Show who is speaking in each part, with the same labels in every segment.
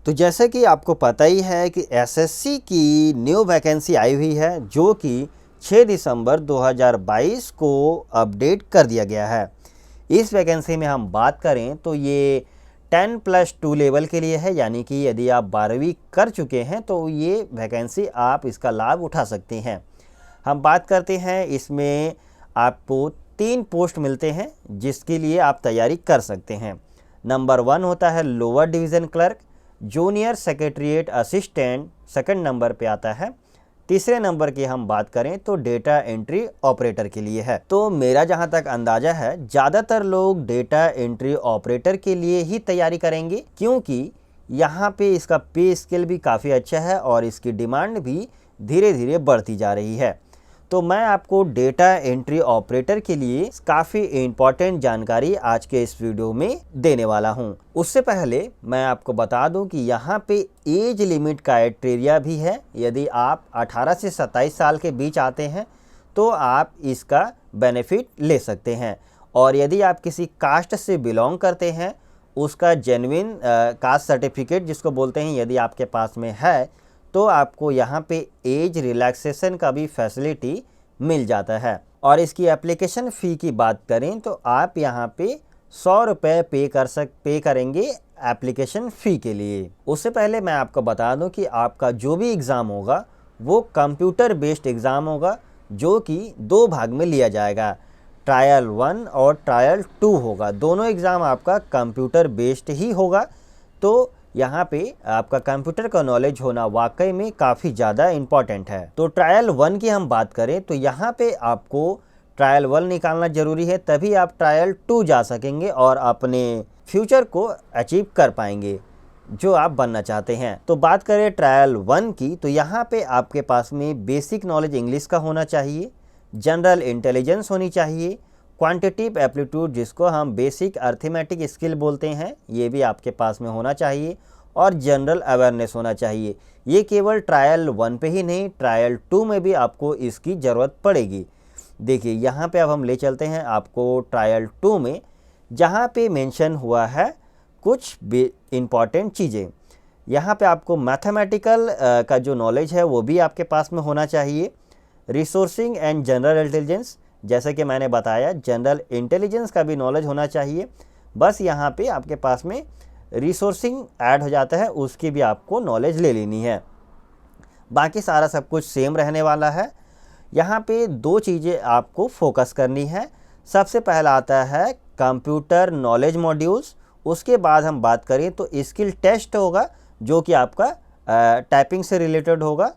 Speaker 1: तो जैसे कि आपको पता ही है कि एसएससी की न्यू वैकेंसी आई हुई है जो कि 6 दिसंबर 2022 को अपडेट कर दिया गया है। इस वैकेंसी में हम बात करें तो ये 10+2 लेवल के लिए है, यानी कि यदि आप 12वीं कर चुके हैं तो ये वैकेंसी आप इसका लाभ उठा सकते हैं। हम बात करते हैं, इसमें आपको 3 पोस्ट मिलते हैं जिसके लिए आप तैयारी कर सकते हैं। नंबर 1 होता है lower division clerk, junior secretariat assistant second number पे आता है। तीसरे नंबर की हम बात करें तो डेटा एंट्री ऑपरेटर के लिए है। तो मेरा जहां तक अंदाजा है, ज़्यादातर लोग डेटा एंट्री ऑपरेटर के लिए ही तैयारी करेंगे, क्योंकि यहाँ पे इसका पे स्केल भी काफ़ी अच्छा है और इसकी डिमांड भी धीरे धीरे बढ़ती जा रही है। तो मैं आपको डेटा एंट्री ऑपरेटर के लिए काफ़ी इम्पॉर्टेंट जानकारी आज के इस वीडियो में देने वाला हूं। उससे पहले मैं आपको बता दूं कि यहाँ पे एज लिमिट क्राइटेरिया भी है। यदि आप 18 से 27 साल के बीच आते हैं तो आप इसका बेनिफिट ले सकते हैं, और यदि आप किसी कास्ट से बिलोंग करते हैं, उसका जेन्युइन कास्ट सर्टिफिकेट जिसको बोलते हैं, यदि आपके पास में है तो आपको यहाँ पे एज रिलैक्सेशन का भी फैसिलिटी मिल जाता है। और इसकी एप्लीकेशन फ़ी की बात करें तो आप यहाँ पे 100 रुपये पे करेंगे एप्लीकेशन फ़ी के लिए। उससे पहले मैं आपको बता दूं कि आपका जो भी एग्ज़ाम होगा वो कंप्यूटर बेस्ड एग्ज़ाम होगा, जो कि 2 भाग में लिया जाएगा। ट्रायल 1 और ट्रायल 2 होगा। दोनों एग्ज़ाम आपका कंप्यूटर बेस्ड ही होगा। तो यहाँ पे आपका कंप्यूटर का नॉलेज होना वाकई में काफ़ी ज़्यादा इम्पॉर्टेंट है। तो ट्रायल 1 की हम बात करें तो यहाँ पे आपको ट्रायल 1 निकालना ज़रूरी है, तभी आप ट्रायल 2 जा सकेंगे और अपने फ्यूचर को अचीव कर पाएंगे जो आप बनना चाहते हैं। तो बात करें ट्रायल 1 की, तो यहाँ पे आपके पास में बेसिक नॉलेज इंग्लिश का होना चाहिए, जनरल इंटेलिजेंस होनी चाहिए, क्वांटिटिव एप्टीट्यूड जिसको हम बेसिक अर्थमेटिक स्किल बोलते हैं, ये भी आपके पास में होना चाहिए, और जनरल अवेयरनेस होना चाहिए। ये केवल ट्रायल 1 पे ही नहीं, ट्रायल 2 में भी आपको इसकी ज़रूरत पड़ेगी। देखिए यहाँ पे अब हम ले चलते हैं आपको ट्रायल 2 में, जहाँ पे मेंशन हुआ है कुछ इम्पॉर्टेंट चीज़ें। यहाँ पे आपको मैथमेटिकल का जो नॉलेज है वो भी आपके पास में होना चाहिए। रिसोर्सिंग एंड जनरल इंटेलिजेंस, जैसे कि मैंने बताया, जनरल इंटेलिजेंस का भी नॉलेज होना चाहिए। बस यहाँ पे आपके पास में रिसोर्सिंग ऐड हो जाता है, उसकी भी आपको नॉलेज ले लेनी है। बाकी सारा सब कुछ सेम रहने वाला है। यहाँ पे 2 चीज़ें आपको फोकस करनी है। सबसे पहला आता है कंप्यूटर नॉलेज मॉड्यूल्स। उसके बाद हम बात करें तो स्किल टेस्ट होगा, जो कि आपका टाइपिंग से रिलेटेड होगा।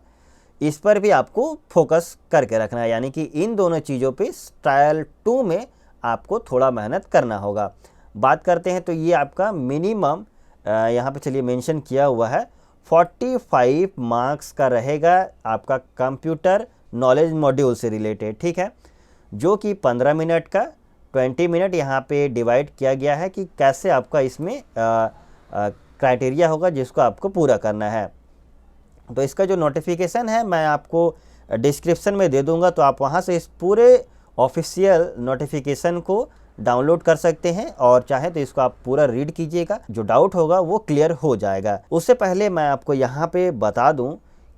Speaker 1: इस पर भी आपको फोकस करके रखना है, यानी कि इन दोनों चीज़ों पे ट्रायल 2 में आपको थोड़ा मेहनत करना होगा। बात करते हैं तो ये आपका मिनिमम यहाँ पे चलिए मेंशन किया हुआ है 45 मार्क्स का रहेगा आपका कंप्यूटर नॉलेज मॉड्यूल से रिलेटेड, ठीक है, जो कि 15 मिनट का 20 मिनट यहाँ पे डिवाइड किया गया है कि कैसे आपका इसमें क्राइटेरिया होगा जिसको आपको पूरा करना है। तो इसका जो नोटिफिकेशन है मैं आपको डिस्क्रिप्शन में दे दूंगा, तो आप वहां से इस पूरे ऑफिशियल नोटिफिकेशन को डाउनलोड कर सकते हैं, और चाहे तो इसको आप पूरा रीड कीजिएगा, जो डाउट होगा वो क्लियर हो जाएगा। उससे पहले मैं आपको यहाँ पे बता दूं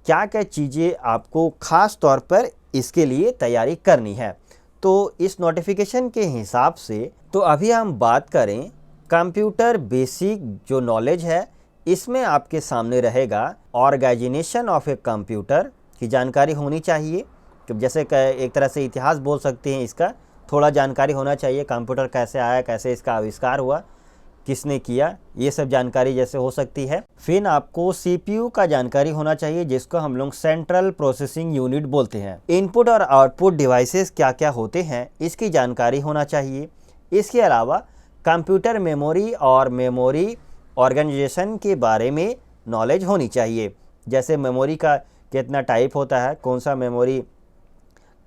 Speaker 1: क्या क्या चीज़ें आपको खास तौर पर इसके लिए तैयारी करनी है। तो इस नोटिफिकेशन के हिसाब से, तो अभी हम बात करें कंप्यूटर बेसिक जो नॉलेज है, इसमें आपके सामने रहेगा ऑर्गेनाइजेशन ऑफ ए कंप्यूटर की जानकारी होनी चाहिए। तो जैसे एक तरह से इतिहास बोल सकते हैं, इसका थोड़ा जानकारी होना चाहिए। कंप्यूटर कैसे आया, कैसे इसका आविष्कार हुआ, किसने किया, ये सब जानकारी जैसे हो सकती है। फिर आपको सीपीयू का जानकारी होना चाहिए, जिसको हम लोग सेंट्रल प्रोसेसिंग यूनिट बोलते हैं। इनपुट और आउटपुट डिवाइसेस क्या क्या होते हैं, इसकी जानकारी होना चाहिए। इसके अलावा कंप्यूटर मेमोरी और मेमोरी ऑर्गेनाइजेशन के बारे में नॉलेज होनी चाहिए। जैसे मेमोरी का कितना टाइप होता है, कौन सा मेमोरी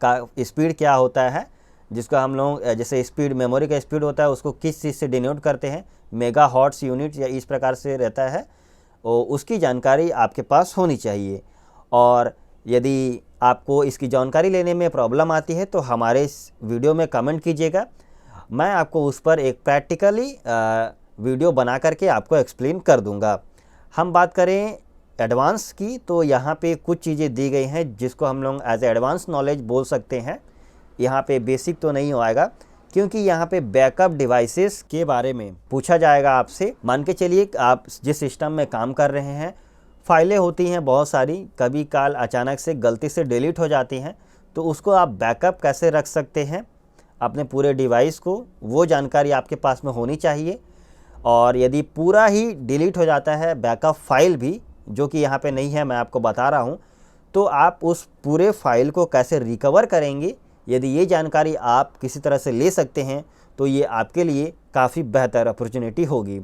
Speaker 1: का स्पीड क्या होता है, जिसको हम लोग जैसे स्पीड, मेमोरी का स्पीड होता है उसको किस चीज़ से डिनोट करते हैं, मेगा हॉट्स यूनिट या इस प्रकार से रहता है, और उसकी जानकारी आपके पास होनी चाहिए। और यदि आपको इसकी जानकारी लेने में प्रॉब्लम आती है तो हमारे इस वीडियो में कमेंट कीजिएगा, मैं आपको उस पर एक प्रैक्टिकली वीडियो बना करके आपको एक्सप्लेन कर दूंगा। हम बात करें एडवांस की, तो यहाँ पे कुछ चीज़ें दी गई हैं जिसको हम लोग एज एडवांस नॉलेज बोल सकते हैं। यहाँ पे बेसिक तो नहीं आएगा, क्योंकि यहाँ पे बैकअप डिवाइसेस के बारे में पूछा जाएगा आपसे। मान के चलिए आप जिस सिस्टम में काम कर रहे हैं, फाइलें होती हैं बहुत सारी, कभी काल अचानक से गलती से डिलीट हो जाती हैं, तो उसको आप बैकअप कैसे रख सकते हैं अपने पूरे डिवाइस को, वो जानकारी आपके पास में होनी चाहिए। और यदि पूरा ही डिलीट हो जाता है बैकअप फाइल भी, जो कि यहाँ पे नहीं है, मैं आपको बता रहा हूँ, तो आप उस पूरे फाइल को कैसे रिकवर करेंगे, यदि ये जानकारी आप किसी तरह से ले सकते हैं तो ये आपके लिए काफ़ी बेहतर अपॉर्चुनिटी होगी।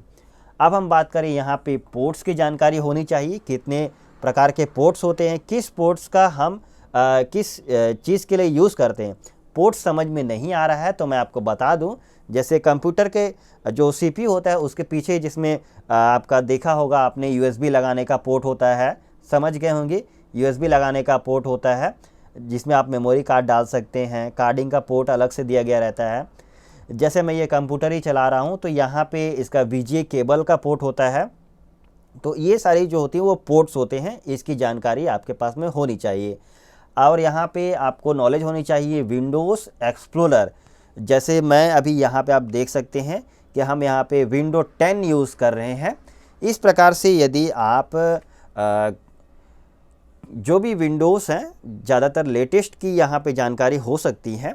Speaker 1: अब हम बात करें यहाँ पे पोर्ट्स की जानकारी होनी चाहिए, कितने प्रकार के पोर्ट्स होते हैं, किस पोर्ट्स का हम किस चीज़ के लिए यूज़ करते हैं। पोर्ट्स समझ में नहीं आ रहा है तो मैं आपको बता दूं, जैसे कंप्यूटर के जो सीपीयू होता है उसके पीछे जिसमें आपका देखा होगा आपने यूएसबी लगाने का पोर्ट होता है, समझ गए होंगे, यूएसबी लगाने का पोर्ट होता है जिसमें आप मेमोरी कार्ड डाल सकते हैं। कार्डिंग का पोर्ट अलग से दिया गया रहता है। जैसे मैं ये कंप्यूटर ही चला रहा हूँ तो यहाँ पे इसका वीजीए केबल का पोर्ट होता है। तो ये सारी जो होती है वो पोर्ट्स होते हैं, इसकी जानकारी आपके पास में होनी चाहिए। और यहाँ पे आपको नॉलेज होनी चाहिए विंडोज़ एक्सप्लोरर। जैसे मैं अभी यहाँ पे आप देख सकते हैं कि हम यहाँ पे विंडो 10 यूज़ कर रहे हैं। इस प्रकार से यदि आप जो भी विंडोज़ हैं, ज़्यादातर लेटेस्ट की यहाँ पे जानकारी हो सकती है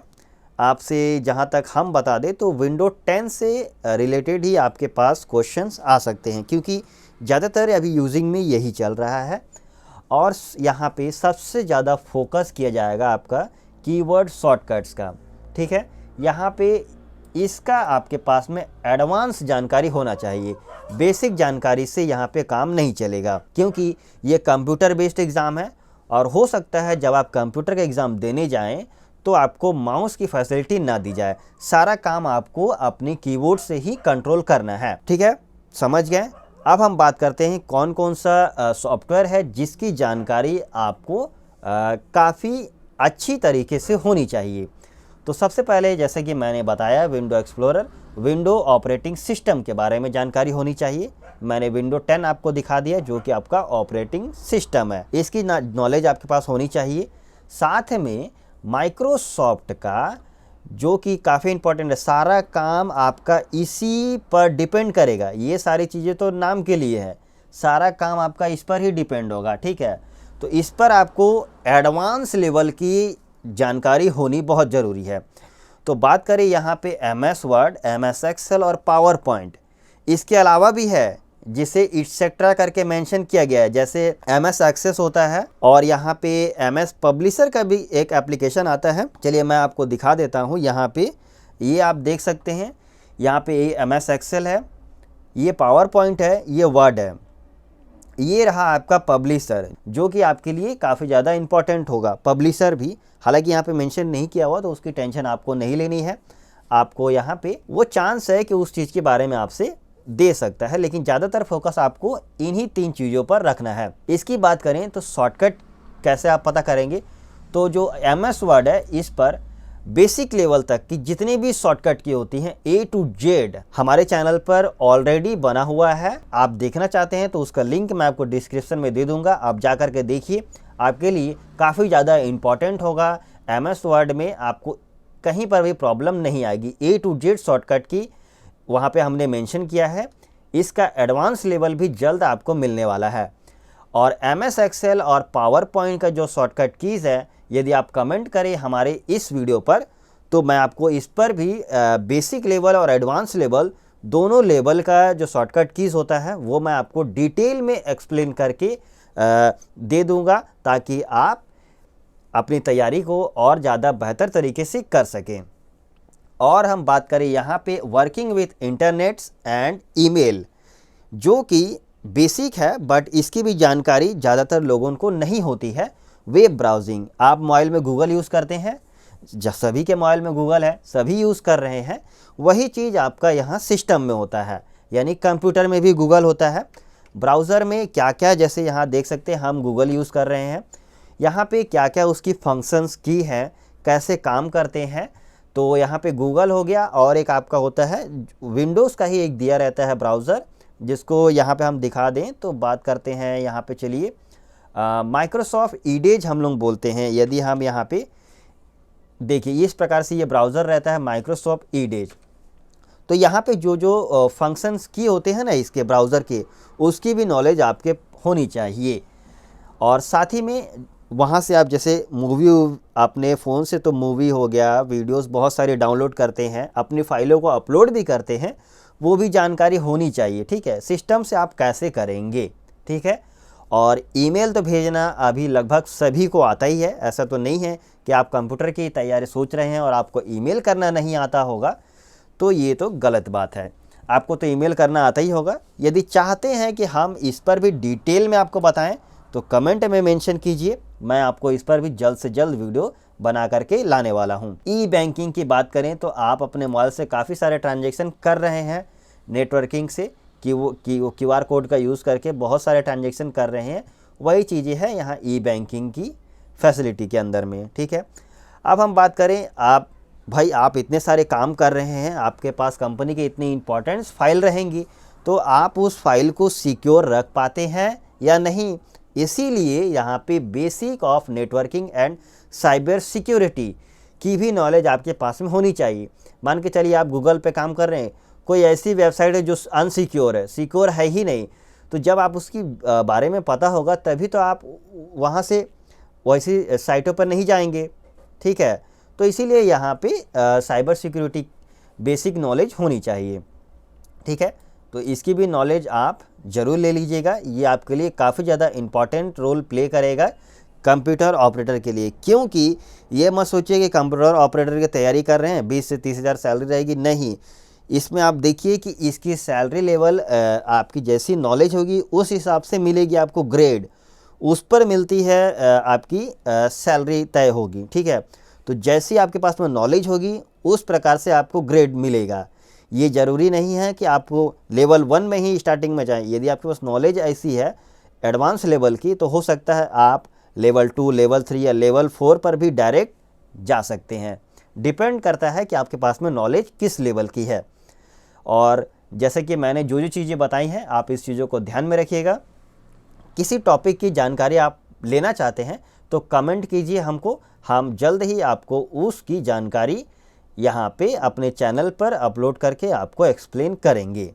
Speaker 1: आपसे। जहाँ तक हम बता दें तो विंडो 10 से रिलेटेड ही आपके पास क्वेश्चंस आ सकते हैं, क्योंकि ज़्यादातर अभी यूजिंग में यही चल रहा है। और यहाँ पे सबसे ज़्यादा फोकस किया जाएगा आपका कीवर्ड शॉर्टकट्स का, ठीक है। यहाँ पे इसका आपके पास में एडवांस जानकारी होना चाहिए, बेसिक जानकारी से यहाँ पे काम नहीं चलेगा, क्योंकि ये कंप्यूटर बेस्ड एग्ज़ाम है। और हो सकता है जब आप कंप्यूटर का एग्ज़ाम देने जाएं तो आपको माउस की फैसिलिटी ना दी जाए, सारा काम आपको अपनी कीबोर्ड से ही कंट्रोल करना है, ठीक है, समझ गए। अब हम बात करते हैं कौन कौन सा सॉफ्टवेयर है जिसकी जानकारी आपको काफ़ी अच्छी तरीके से होनी चाहिए। तो सबसे पहले जैसे कि मैंने बताया window explorer, window operating system के बारे में जानकारी होनी चाहिए। मैंने विंडो 10 आपको दिखा दिया जो कि आपका ऑपरेटिंग सिस्टम है, इसकी नॉलेज आपके पास होनी चाहिए। साथ में माइक्रोसॉफ्ट का जो कि काफ़ी इंपॉर्टेंट है, सारा काम आपका इसी पर डिपेंड करेगा। ये सारी चीज़ें तो नाम के लिए है, सारा काम आपका इस पर ही डिपेंड होगा, ठीक है। तो इस पर आपको एडवांस लेवल की जानकारी होनी बहुत ज़रूरी है। तो बात करें यहाँ पे MS वर्ड, MS एक्सेल और पावर पॉइंट, इसके अलावा भी है जिसे इट्सेट्रा करके मेंशन किया गया है, जैसे MS एक्सेस होता है और यहाँ पे MS पब्लिशर का भी एक एप्लीकेशन आता है। चलिए मैं आपको दिखा देता हूँ। यहाँ पे ये आप देख सकते हैं, यहाँ पे ये MS एक्सेल है, ये पावर पॉइंट है, ये वर्ड है, ये रहा आपका पब्लिशर जो कि आपके लिए काफ़ी ज़्यादा इंपॉर्टेंट होगा। पब्लिशर भी हालांकि यहाँ पे मेंशन नहीं किया हुआ तो उसकी टेंशन आपको नहीं लेनी है। आपको यहाँ पे वो चांस है कि उस चीज़ के बारे में आपसे दे सकता है, लेकिन ज़्यादातर फोकस आपको इन्हीं 3 चीज़ों पर रखना है। इसकी बात करें तो शॉर्टकट कैसे आप पता करेंगे, तो जो MS वर्ड है इस पर बेसिक लेवल तक की जितनी भी शॉर्टकट की होती हैं A to Z हमारे चैनल पर ऑलरेडी बना हुआ है। आप देखना चाहते हैं तो उसका लिंक मैं आपको डिस्क्रिप्शन में दे दूंगा, आप जा कर के देखिए, आपके लिए काफ़ी ज़्यादा इम्पॉर्टेंट होगा। MS वर्ड में आपको कहीं पर भी प्रॉब्लम नहीं आएगी। A to Z शॉर्टकट की वहाँ पे हमने मेंशन किया है, इसका एडवांस लेवल भी जल्द आपको मिलने वाला है। और MS एक्सेल और पावर पॉइंट का जो शॉर्टकट कीज़ है, यदि आप कमेंट करें हमारे इस वीडियो पर तो मैं आपको इस पर भी बेसिक लेवल और एडवांस लेवल दोनों लेवल का जो शॉर्टकट कीज़ होता है वो मैं आपको डिटेल में एक्सप्लेन करके दे दूंगा, ताकि आप अपनी तैयारी को और ज़्यादा बेहतर तरीके से कर सकें। और हम बात करें यहाँ पे working with internets and email, जो कि बेसिक है बट इसकी भी जानकारी ज़्यादातर लोगों को नहीं होती है। वेब ब्राउजिंग, आप मोबाइल में गूगल यूज़ करते हैं, सभी के मोबाइल में गूगल है, सभी यूज़ कर रहे हैं, वही चीज़ आपका यहाँ सिस्टम में होता है, यानी कंप्यूटर में भी गूगल होता है। ब्राउज़र में क्या क्या, जैसे यहाँ देख सकते हैं हम गूगल यूज़ कर रहे हैं, यहाँ पे क्या क्या उसकी फंक्शंस की हैं, कैसे काम करते हैं। तो यहाँ पे गूगल हो गया और एक आपका होता है विंडोज़ का ही एक दिया रहता है ब्राउज़र, जिसको यहाँ पे हम दिखा दें तो बात करते हैं यहाँ पे। चलिए माइक्रोसॉफ्ट ईडेज हम लोग बोलते हैं। यदि हम यहाँ पे देखिए इस प्रकार से ये ब्राउज़र रहता है माइक्रोसॉफ्ट ईडेज। तो यहाँ पे जो जो फंक्शंस की होते हैं ना इसके ब्राउज़र के, उसकी भी नॉलेज आपके होनी चाहिए। और साथ ही में वहाँ से आप जैसे मूवी, आपने फ़ोन से तो मूवी हो गया, वीडियोस बहुत सारे डाउनलोड करते हैं, अपनी फाइलों को अपलोड भी करते हैं, वो भी जानकारी होनी चाहिए। ठीक है, सिस्टम से आप कैसे करेंगे। ठीक है, और ईमेल तो भेजना अभी लगभग सभी को आता ही है। ऐसा तो नहीं है कि आप कंप्यूटर की तैयारी सोच रहे हैं और आपको ईमेल करना नहीं आता होगा, तो ये तो गलत बात है। आपको तो ईमेल करना आता ही होगा। यदि चाहते हैं कि हम इस पर भी डिटेल में आपको बताएं तो कमेंट में मेंशन कीजिए, मैं आपको इस पर भी जल्द से जल्द वीडियो बना करके लाने वाला हूं। ई बैंकिंग की बात करें तो आप अपने मोबाइल से काफ़ी सारे ट्रांजैक्शन कर रहे हैं नेटवर्किंग से, कि वो QR कोड का यूज़ करके बहुत सारे ट्रांजैक्शन कर रहे हैं। वही चीज़ें हैं यहाँ ई बैंकिंग की फैसिलिटी के अंदर में। ठीक है, अब हम बात करें, आप इतने सारे काम कर रहे हैं, आपके पास कंपनी की इतनी इंपॉर्टेंट फाइल रहेंगी, तो आप उस फाइल को सिक्योर रख पाते हैं या नहीं। इसीलिए यहाँ पे basic of networking and cyber security की भी नॉलेज आपके पास में होनी चाहिए। मान के चलिए आप गूगल पे काम कर रहे हैं, कोई ऐसी वेबसाइट है जो अनसिक्योर है, सिक्योर है ही नहीं, तो जब आप उसकी बारे में पता होगा तभी तो आप वहाँ से वैसी साइटों पर नहीं जाएंगे। ठीक है, तो इसीलिए यहाँ पे साइबर सिक्योरिटी बेसिक नॉलेज होनी चाहिए। ठीक है, तो इसकी भी नॉलेज आप ज़रूर ले लीजिएगा। ये आपके लिए काफ़ी ज़्यादा इम्पॉर्टेंट रोल प्ले करेगा कंप्यूटर ऑपरेटर के लिए। क्योंकि ये मत सोचिए कि कंप्यूटर ऑपरेटर की तैयारी कर रहे हैं 20 से 30 हज़ार सैलरी रहेगी, नहीं। इसमें आप देखिए कि इसकी सैलरी लेवल आपकी जैसी नॉलेज होगी उस हिसाब से मिलेगी आपको ग्रेड, उस पर मिलती है आपकी सैलरी तय होगी। ठीक है, तो जैसी आपके पास में नॉलेज होगी उस प्रकार से आपको ग्रेड मिलेगा। ये ज़रूरी नहीं है कि आपको लेवल 1 में ही स्टार्टिंग में जाएं। यदि आपके पास नॉलेज ऐसी है एडवांस लेवल की, तो हो सकता है आप लेवल 2, लेवल 3 या लेवल 4 पर भी डायरेक्ट जा सकते हैं। डिपेंड करता है कि आपके पास में नॉलेज किस लेवल की है। और जैसे कि मैंने जो जो चीज़ें बताई हैं, आप इस चीज़ों को ध्यान में रखिएगा। किसी टॉपिक की जानकारी आप लेना चाहते हैं तो कमेंट कीजिए हमको, हम जल्द ही आपको उसकी जानकारी यहाँ पे अपने चैनल पर अपलोड करके आपको एक्सप्लेन करेंगे।